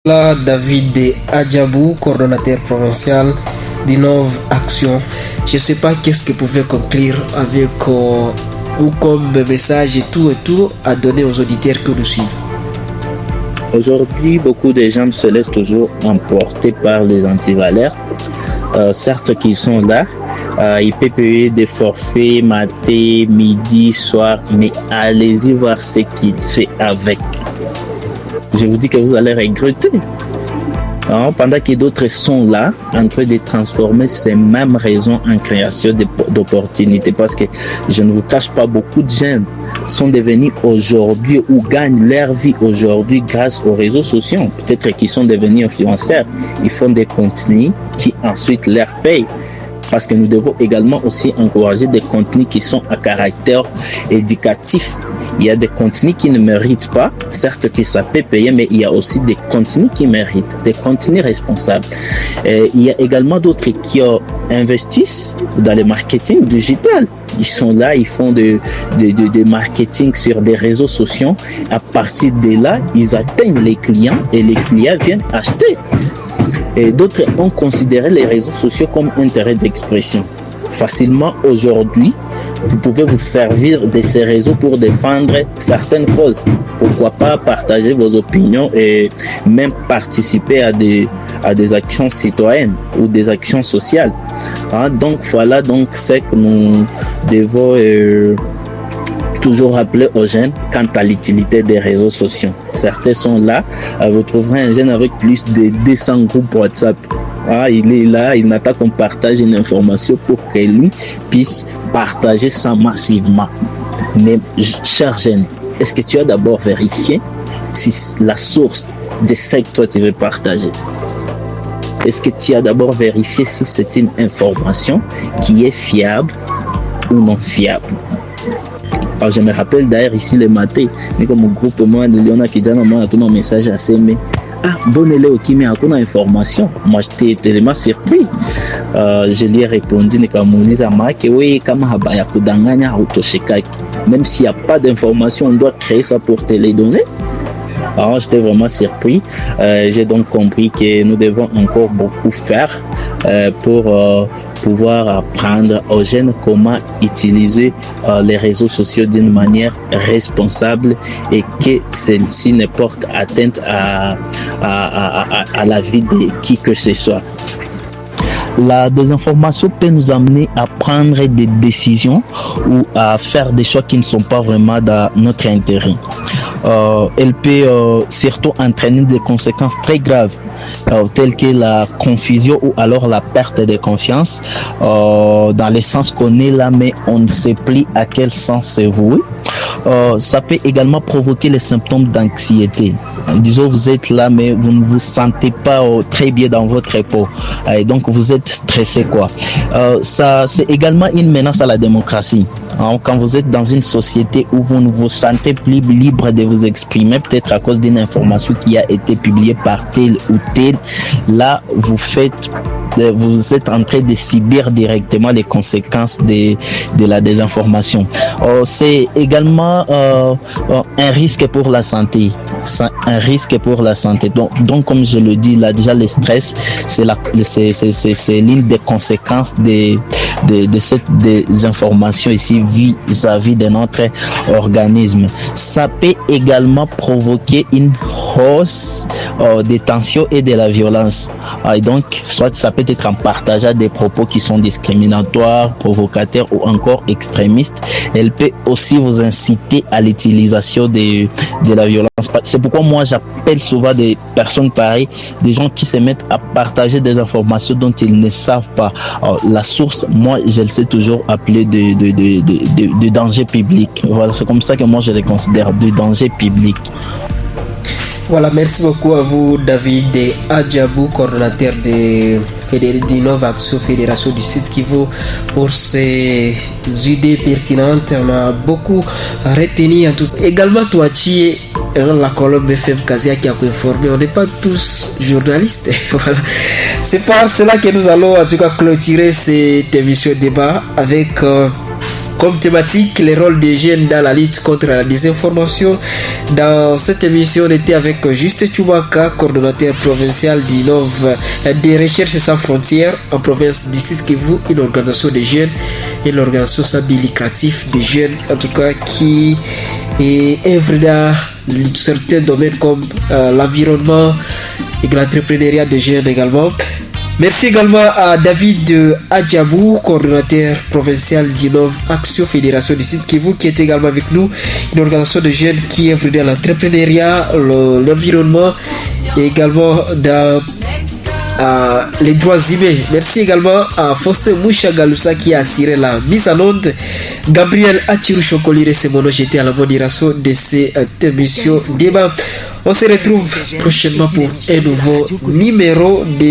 Là, David Adjabou, coordonnateur provincial d'Innov Action. Je ne sais pas qu'est-ce que vous pouvez conclure avec ou comme message et tout à donner aux auditeurs que nous suivent. Aujourd'hui, beaucoup de gens se laissent toujours emporter par les antivaleurs. Certes qu'ils sont là, ils peuvent payer des forfaits matin, midi, soir, mais allez-y voir ce qu'il fait avec. Je vous dis que vous allez regretter. Pendant que d'autres sont là, en train de transformer ces mêmes raisons en création d'opportunités. Parce que je ne vous cache pas, beaucoup de jeunes sont devenus aujourd'hui ou gagnent leur vie aujourd'hui grâce aux réseaux sociaux. Peut-être qu'ils sont devenus influenceurs. Ils font des contenus qui ensuite leur payent. Parce que nous devons également aussi encourager des contenus qui sont à caractère éducatif. Il y a des contenus qui ne méritent pas, certes que ça peut payer, mais il y a aussi des contenus qui méritent, des contenus responsables. Et il y a également d'autres qui investissent dans le marketing digital. Ils sont là, ils font de marketing sur des réseaux sociaux. À partir de là, ils atteignent les clients et les clients viennent acheter. Et d'autres ont considéré les réseaux sociaux comme un terrain d'expression. Facilement aujourd'hui, vous pouvez vous servir de ces réseaux pour défendre certaines causes. Pourquoi pas partager vos opinions et même participer à des actions citoyennes ou des actions sociales. Donc voilà donc ce que nous devons toujours rappeler aux jeunes quant à l'utilité des réseaux sociaux. Certains sont là, vous trouverez un jeune avec plus de 200 groupes WhatsApp. Il est là, il n'attend qu'on partage une information pour que lui puisse partager ça massivement. Mais cher jeune, est-ce que tu as d'abord vérifié si la source de ce que toi tu veux partager? Est-ce que tu as d'abord vérifié si c'est une information qui est fiable ou non fiable? Alors, je me rappelle d'ailleurs ici le matin, comme au groupe moi de Léona Kidjana m'a envoyé un message assez mais bonne élève qui m'a donné information. Moi j'étais tellement surpris. Je lui ai répondu que oui, même s'il n'y a pas d'information, on doit créer ça pour te les donner. Alors j'étais vraiment surpris. J'ai donc compris que nous devons encore beaucoup faire pour pouvoir apprendre aux jeunes comment utiliser les réseaux sociaux d'une manière responsable et que celle-ci ne porte atteinte à la vie de qui que ce soit. La désinformation peut nous amener à prendre des décisions ou à faire des choix qui ne sont pas vraiment dans notre intérêt. Elle peut surtout entraîner des conséquences très graves telles que la confusion ou alors la perte de confiance dans le sens qu'on est là mais on ne sait plus à quel sens c'est voué. Ça peut également provoquer les symptômes d'anxiété. Disons vous êtes là mais vous ne vous sentez pas très bien dans votre peau et donc vous êtes stressé quoi. Ça c'est également une menace à la démocratie. Quand vous êtes dans une société où vous ne vous sentez plus libre de vous exprimer, peut-être à cause d'une information qui a été publiée par tel ou tel, là vous êtes en train de subir directement les conséquences de la désinformation. C'est également un risque pour la santé. C'est un risque pour la santé. Donc comme je le dis là, déjà le stress, c'est l'une des conséquences de cette désinformation ici vis-à-vis de notre organisme. Ça peut également provoquer une hausse des tensions et de la violence. Et donc, soit ça peut être en partageant des propos qui sont discriminatoires, provocateurs ou encore extrémistes. Elle peut aussi vous inciter à l'utilisation de la violence. C'est pourquoi moi j'appelle souvent des personnes pareilles, des gens qui se mettent à partager des informations dont ils ne savent pas. La source, moi je le sais toujours appeler de danger public. Voilà, c'est comme ça que moi je les considère, de danger public. Voilà, merci beaucoup à vous David Adjabou, coordonnateur d'Innov Action Fédération du Sud Kivu pour ces idées pertinentes. On a beaucoup retenu en tout. Également toi qui la colonne FM Kazia qui a informé, on n'est pas tous journalistes. Voilà. C'est par cela que nous allons en tout cas clôturer cette émission débat avec comme thématique les rôles des jeunes dans la lutte contre la désinformation. Dans cette émission, on était avec Juste Chubaka, coordonnateur provincial des Recherches sans frontières en province du Sud Kivu, une organisation des jeunes et l'organisation sans but lucratif des jeunes, en tout cas qui œuvre dans certains domaines comme l'environnement et l'entrepreneuriat des jeunes également. Merci également à David Adjabou, coordonnateur provincial d'Innov Action Fédération du Sud Kivu, qui est également avec nous, une organisation de jeunes qui œuvre dans l'entrepreneuriat, l'environnement et également dans les droits humains. Merci également à Faustin Mouchagaloussa qui a assuré la mise en onde. Gabriel Achirou Chocolire, c'est mon nom, j'étais à la modération de cette émission débat. On se retrouve prochainement pour un nouveau numéro de